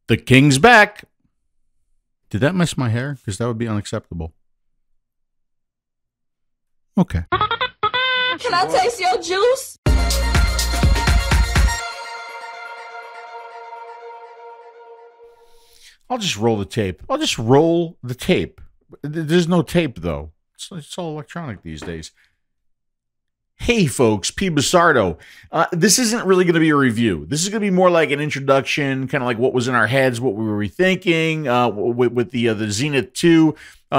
The king's back. Did that mess my hair? Because that would be unacceptable. Okay. Can I taste your juice? I'll just roll the tape. I'll just roll the tape. There's no tape, though. It's all electronic these days. Hey, folks, PBusardo. This isn't really going to be a review. This is going to be more like an introduction, kind of like what was in our heads, what we were rethinking with the Zenith II.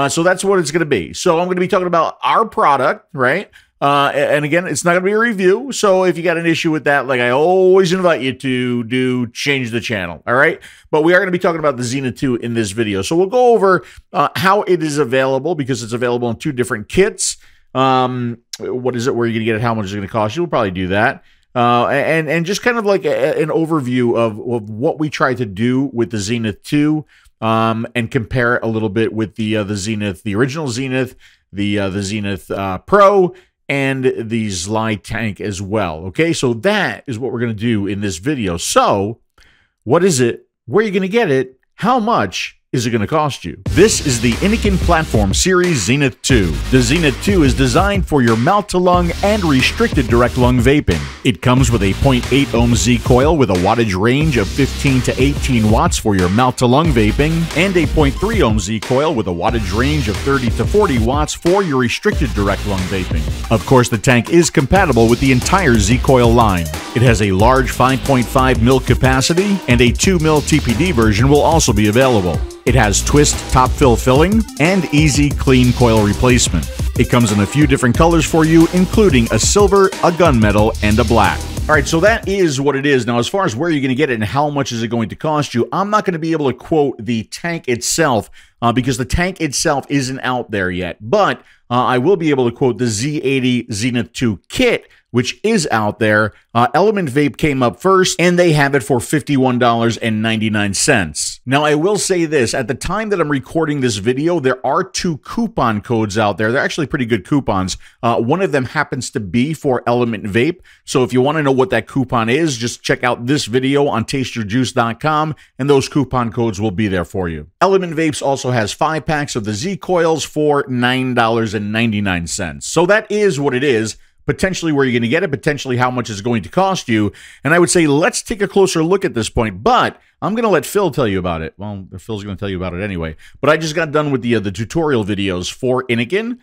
So that's what it's going to be. So I'm going to be talking about our product, right? And again, it's not going to be a review. So if you got an issue with that, like I always invite you to do, change the channel. All right. But we are going to be talking about the Zenith II in this video. So we'll go over how it is available, because it's available in 2 different kits. What is it? Where are you going to get it? How much is it going to cost you? We'll probably do that. And just kind of like an overview of what we tried to do with the Zenith II, and compare it a little bit with the Zenith, the original Zenith, the Zenith Pro, and the 𝗧𝗏 tank as well. Okay, so that is what we're going to do in this video. So what is it? Where are you going to get it? How much is it going to cost you? This is the Innokin platform series Zenith II. The Zenith II is designed for your mouth-to-lung and restricted direct lung vaping. It comes with a 0.8 ohm Z coil with a wattage range of 15 to 18 watts for your mouth-to-lung vaping, and a 0.3 ohm Z coil with a wattage range of 30 to 40 watts for your restricted direct lung vaping. Of course, the tank is compatible with the entire Z coil line. It has a large 5.5 ml capacity, and a 2 ml TPD version will also be available. It has twist top fill filling and easy clean coil replacement. It comes in a few different colors for you, including a silver, a gunmetal, and a black. All right, so that is what it is. Now, as far as where you're going to get it and how much is it going to cost you, I'm not going to be able to quote the tank itself because the tank itself isn't out there yet. But I will be able to quote the Z80 Zenith II kit, which is out there. Element Vape came up first, and they have it for $51.99. Now, I will say this. At the time that I'm recording this video, there are 2 coupon codes out there. They're actually pretty good coupons. One of them happens to be for Element Vape. So if you want to know what that coupon is, just check out this video on tasteyourjuice.com, and those coupon codes will be there for you. Element Vapes also has 5 packs of the Z coils for $9.99. So that is what it is. Potentially where you're going to get it, potentially how much it's going to cost you. And I would say let's take a closer look at this point, but I'm going to let Phil tell you about it. Well, Phil's going to tell you about it anyway. But I just got done with the tutorial videos for Innokin.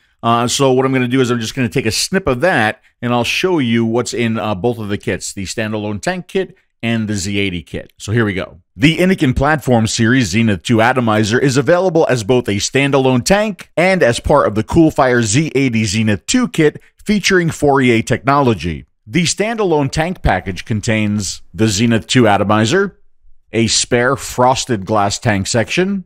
So what I'm going to do is I'm just going to take a snip of that, and I'll show you what's in both of the kits, the standalone tank kit and the Z80 kit. So here we go. The Innokin platform series Zenith II atomizer is available as both a standalone tank and as part of the Coolfire Z80 Zenith II kit featuring 𝗿𝗂𝗏 technology. The standalone tank package contains the Zenith II atomizer, a spare frosted glass tank section,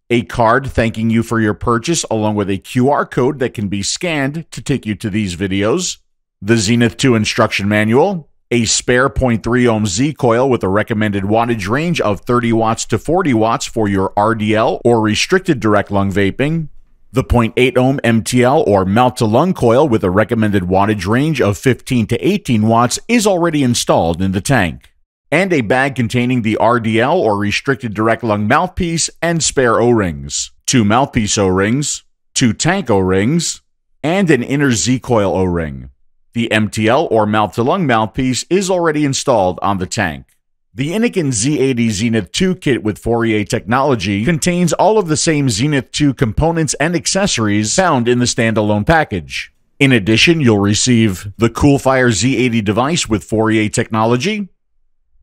a card thanking you for your purchase along with a QR code that can be scanned to take you to these videos, the Zenith II instruction manual, a spare 0.3 ohm Z coil with a recommended wattage range of 30 watts to 40 watts for your RDL or restricted direct lung vaping, the 0.8 ohm MTL or mouth-to-lung coil with a recommended wattage range of 15 to 18 watts is already installed in the tank, and a bag containing the RDL or restricted direct lung mouthpiece and spare O-rings, 2 mouthpiece O-rings, 2 tank O-rings, and an inner Z coil O-ring. The MTL or mouth-to-lung mouthpiece is already installed on the tank. The Innokin Z80 Zenith II kit with 𝗿𝗂𝗏 technology contains all of the same Zenith II components and accessories found in the standalone package. In addition, you'll receive the Coolfire Z80 device with 𝗿𝗂𝗏 technology,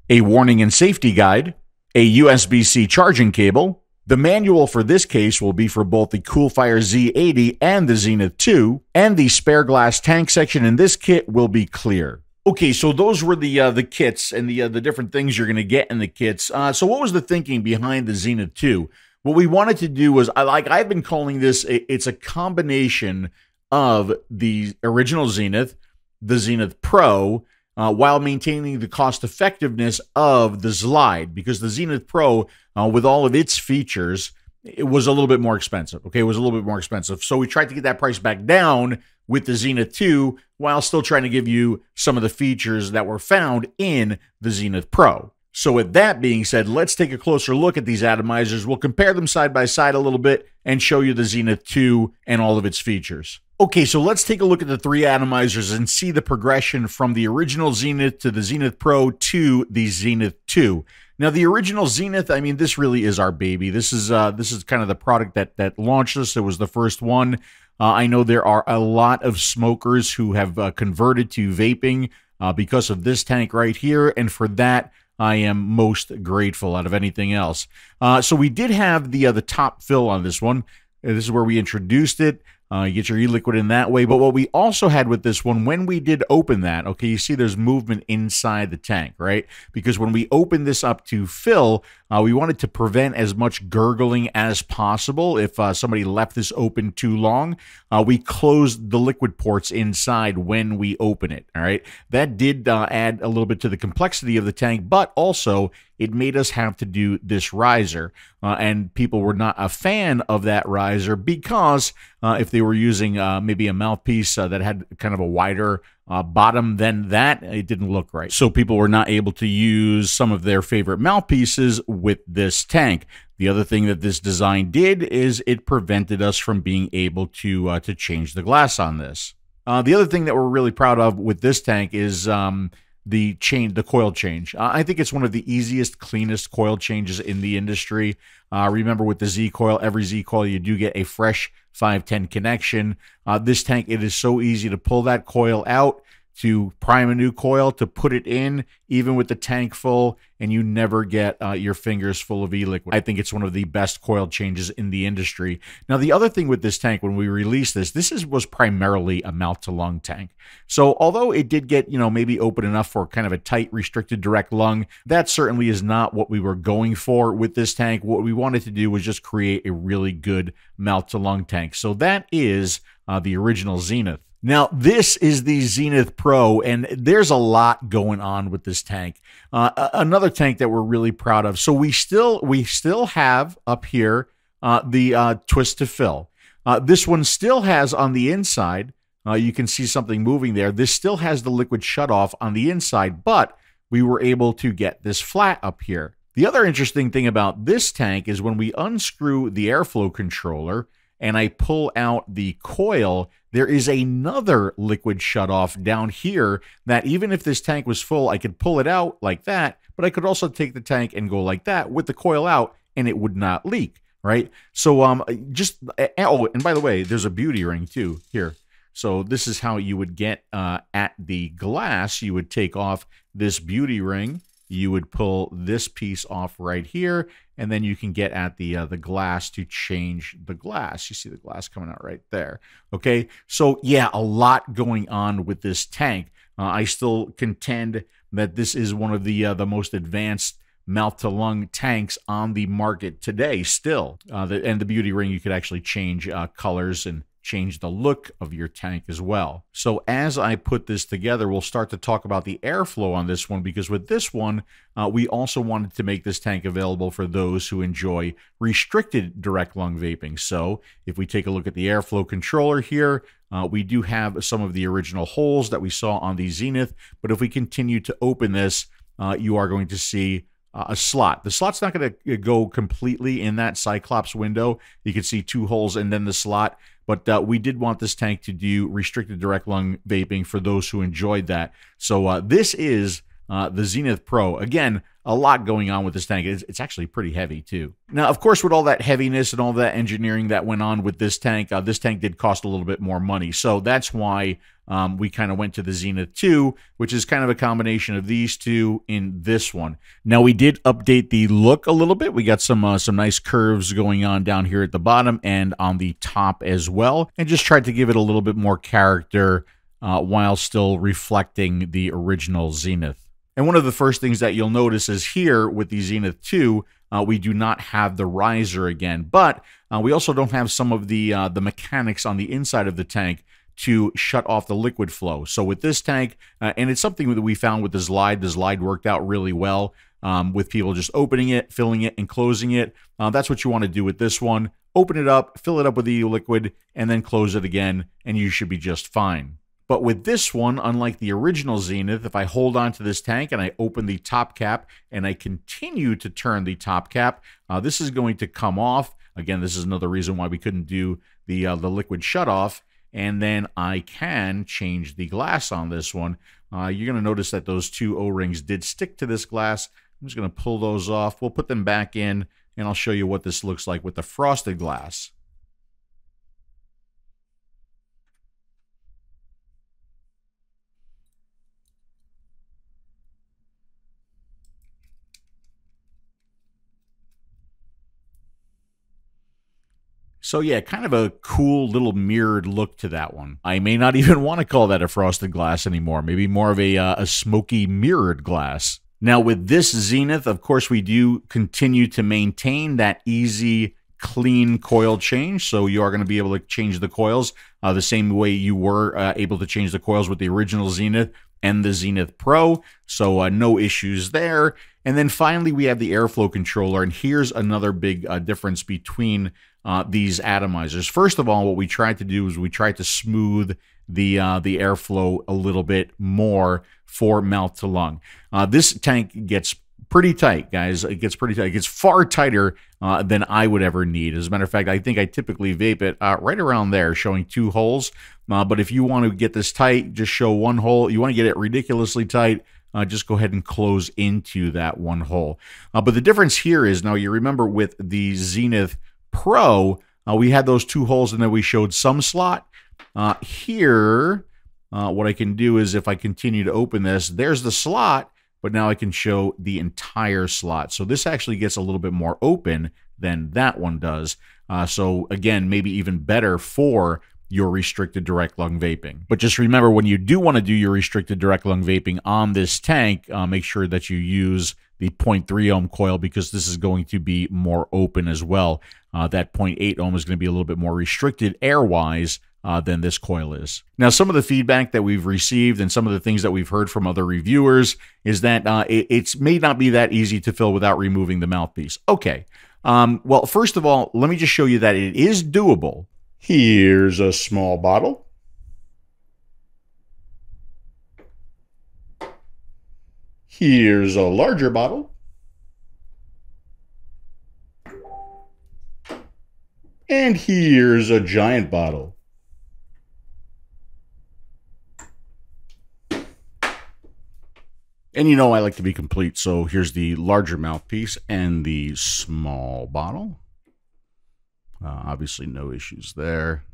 a warning and safety guide, a USB-C charging cable. The manual for this case will be for both the Coolfire Z80 and the Zenith II, and the spare glass tank section in this kit will be clear. Okay, so those were the kits and the different things you're going to get in the kits. So what was the thinking behind the Zenith II? What we wanted to do was, I've been calling this, it's a combination of the original Zenith, the Zenith Pro, while maintaining the cost effectiveness of the 𝗧𝗏, because the Zenith Pro, with all of its features, it was a little bit more expensive. Okay, it was a little bit more expensive. So we tried to get that price back down with the Zenith II while still trying to give you some of the features that were found in the Zenith Pro. So with that being said, let's take a closer look at these atomizers. We'll compare them side by side a little bit and show you the Zenith 2 and all of its features. Okay, so let's take a look at the three atomizers and see the progression from the original Zenith to the Zenith Pro to the Zenith 2. Now, the original Zenith, I mean, this really is our baby. This is kind of the product that launched us. It was the first one. I know there are a lot of smokers who have converted to vaping because of this tank right here, and for that, I am most grateful out of anything else. So we did have the top fill on this one. This is where we introduced it. You get your e-liquid in that way. But what we also had with this one, when we did open that, okay, you see there's movement inside the tank, right? Because when we opened this up to fill, we wanted to prevent as much gurgling as possible. If somebody left this open too long, we closed the liquid ports inside when we open it, all right? That did add a little bit to the complexity of the tank, but also it made us have to do this riser, and people were not a fan of that riser because if they were using maybe a mouthpiece that had kind of a wider bottom than that, it didn't look right. So people were not able to use some of their favorite mouthpieces with this tank. The other thing that this design did is it prevented us from being able to change the glass on this. The other thing that we're really proud of with this tank is the coil change. I think it's one of the easiest, cleanest coil changes in the industry. Remember, with the Z coil, every Z coil you do get a fresh 510 connection. This tank, it is so easy to pull that coil out, to prime a new coil, to put it in, even with the tank full, and you never get your fingers full of e-liquid. I think it's one of the best coil changes in the industry. Now, the other thing with this tank, when we released this was primarily a mouth-to-lung tank. So although it did get, maybe open enough for kind of a tight, restricted direct lung, that certainly is not what we were going for with this tank. What we wanted to do was just create a really good mouth-to-lung tank. So that is the original Zenith. Now, this is the Zenith Pro, and there's a lot going on with this tank. Another tank that we're really proud of. So we still have up here the twist to fill. This one still has on the inside, you can see something moving there. This still has the liquid shutoff on the inside, but we were able to get this flat up here. The other interesting thing about this tank is when we unscrew the airflow controller and I pull out the coil, there is another liquid shutoff down here that even if this tank was full, I could pull it out like that, but I could also take the tank and go like that with the coil out and it would not leak, right? So oh, and by the way, there's a beauty ring too here. So this is how you would get at the glass. You would take off this beauty ring, you would pull this piece off right here, and then you can get at the glass to change the glass. You see the glass coming out right there. Okay, so yeah, a lot going on with this tank. I still contend that this is one of the most advanced mouth-to-lung tanks on the market today still. And the beauty ring, you could actually change colors and change the look of your tank as well. So as I put this together, we'll start to talk about the airflow on this one, because with this one, we also wanted to make this tank available for those who enjoy restricted direct lung vaping. So if we take a look at the airflow controller here, we do have some of the original holes that we saw on the Zenith, but if we continue to open this, you are going to see a slot. The slot's not going to go completely in that Cyclops window. You can see two holes and then the slot. But we did want this tank to do restricted direct lung vaping for those who enjoyed that. So this is the Zenith Pro. Again, a lot going on with this tank. It's actually pretty heavy too. Now, of course, with all that heaviness and all that engineering that went on with this tank did cost a little bit more money. So that's why we kind of went to the Zenith 2, which is kind of a combination of these two in this one. Now, we did update the look a little bit. We got some nice curves going on down here at the bottom and on the top as well, and just tried to give it a little bit more character while still reflecting the original Zenith. And one of the first things that you'll notice is here with the Zenith 2, we do not have the riser again, but we also don't have some of the mechanics on the inside of the tank to shut off the liquid flow. So with this tank, and it's something that we found with the Zzlide worked out really well with people just opening it, filling it, and closing it. That's what you want to do with this one. Open it up, fill it up with the liquid, and then close it again, and you should be just fine. But with this one, unlike the original Zenith, if I hold on to this tank and I open the top cap and I continue to turn the top cap, this is going to come off. Again, this is another reason why we couldn't do the liquid shutoff. And then I can change the glass on this one. You're going to notice that those two O-rings did stick to this glass. I'm just going to pull those off. We'll put them back in, and I'll show you what this looks like with the frosted glass. So yeah, kind of a cool little mirrored look to that one. I may not even want to call that a frosted glass anymore. Maybe more of a smoky mirrored glass. Now with this Zenith, of course, we do continue to maintain that easy, clean coil change. So you are going to be able to change the coils the same way you were able to change the coils with the original Zenith and the Zenith Pro. So no issues there. And then finally, we have the airflow controller. And here's another big difference between these atomizers. First of all, what we tried to do is we tried to smooth the airflow a little bit more for mouth to lung. This tank gets pretty tight, guys. It gets pretty tight. It gets far tighter than I would ever need. As a matter of fact, I think I typically vape it right around there, showing 2 holes. But if you want to get this tight, just show 1 hole. You want to get it ridiculously tight, just go ahead and close into that 1 hole. But the difference here is, now you remember with the Zenith Pro, we had those 2 holes and then we showed some slot. Here, what I can do is if I continue to open this, there's the slot, but now I can show the entire slot. So this actually gets a little bit more open than that one does. So again, maybe even better for your restricted direct lung vaping. But just remember, when you do want to do your restricted direct lung vaping on this tank, make sure that you use the 0.3 ohm coil, because this is going to be more open as well. That 0.8 ohm is going to be a little bit more restricted air-wise than this coil is. Now, some of the feedback that we've received and some of the things that we've heard from other reviewers is that it may not be that easy to fill without removing the mouthpiece. Okay. Well, first of all, let me just show you that it is doable. Here's a small bottle. Here's a larger bottle. And here's a giant bottle. And you know I like to be complete, so here's the larger mouthpiece and the small bottle. Obviously no issues there.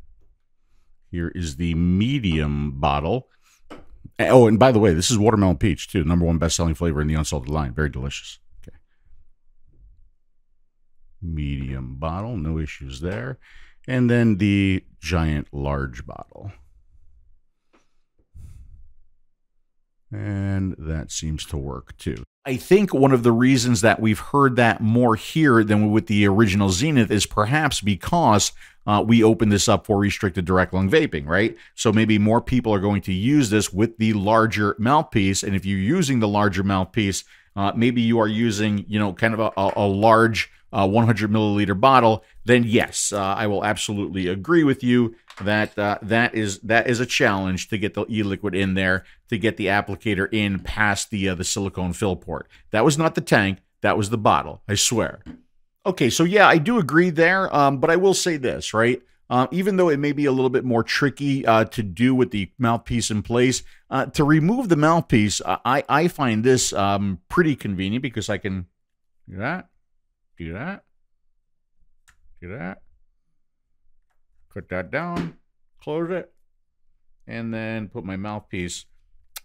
Here is the medium bottle. Oh, and by the way, this is watermelon peach too, #1 best-selling flavor in the unsalted line. Very delicious. Okay. Medium bottle, no issues there. And then the giant large bottle. And that seems to work too. I think one of the reasons that we've heard that more here than with the original Zenith is perhaps because we opened this up for restricted direct lung vaping, right? So maybe more people are going to use this with the larger mouthpiece. And if you're using the larger mouthpiece, maybe you are using, you know, kind of a large 100 milliliter bottle, then yes, I will absolutely agree with you that that is a challenge to get the e-liquid in there, to get the applicator in past the silicone fill port. That was not the tank, that was the bottle, I swear. Okay, so yeah, I do agree there, but I will say this, right? Even though it may be a little bit more tricky to do with the mouthpiece in place, to remove the mouthpiece, I find this pretty convenient, because I can do that, do that, do that, put that down, close it, and then put my mouthpiece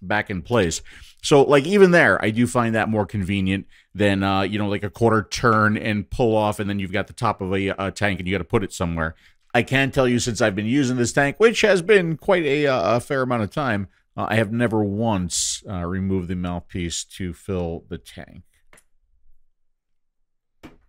back in place. So like even there, I do find that more convenient than, you know, like a quarter turn and pull off, and then you've got the top of a tank and you got to put it somewhere. I can tell you, since I've been using this tank, which has been quite a fair amount of time, I have never once removed the mouthpiece to fill the tank.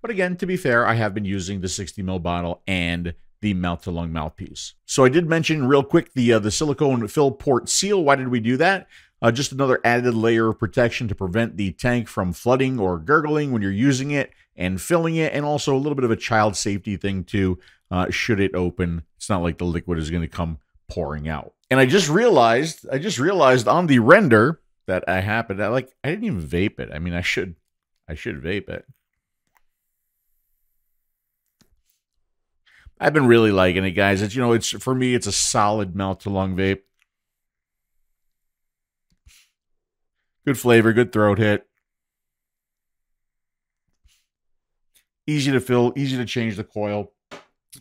But again, to be fair, I have been using the 60 ml bottle and the mouth-to-lung mouthpiece. So I did mention real quick the silicone fill port seal. Why did we do that? Just another added layer of protection to prevent the tank from flooding or gurgling when you're using it and filling it, and also a little bit of a child safety thing too. Should it open, it's not like the liquid is going to come pouring out. And I just realized on the render that I didn't even vape it. I mean, I should vape it. I've been really liking it, guys. It's, you know, it's, for me, it's a solid melt to lung vape. Good flavor, good throat hit. Easy to fill, easy to change the coil.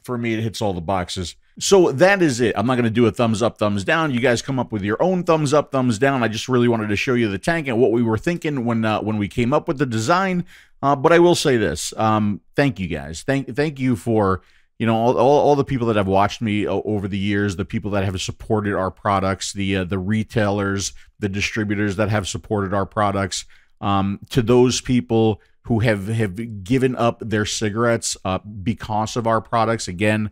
For me, it hits all the boxes. So that is it. I'm not going to do a thumbs up, thumbs down. You guys come up with your own thumbs up, thumbs down. I just really wanted to show you the tank and what we were thinking when we came up with the design. But I will say this. Thank you, guys. Thank you for, you know, all the people that have watched me over the years, the people that have supported our products, the retailers, the distributors that have supported our products, to those people who have given up their cigarettes because of our products. Again,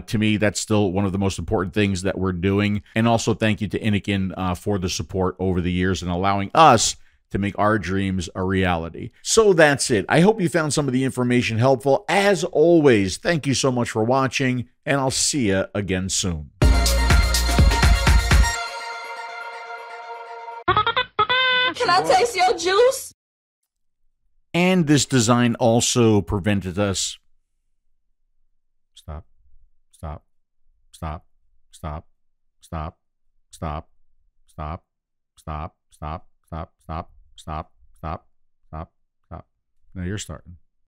to me, that's still one of the most important things that we're doing. And also thank you to Innokin for the support over the years and allowing us to make our dreams a reality. So that's it. I hope you found some of the information helpful. As always, thank you so much for watching, and I'll see you again soon. Can I taste your juice? And this design also prevented us. Stop. Stop. Stop. Stop. Stop. Stop. Stop. Stop. Stop. Stop. Stop. Stop. Stop. Stop. Stop. No, you're starting.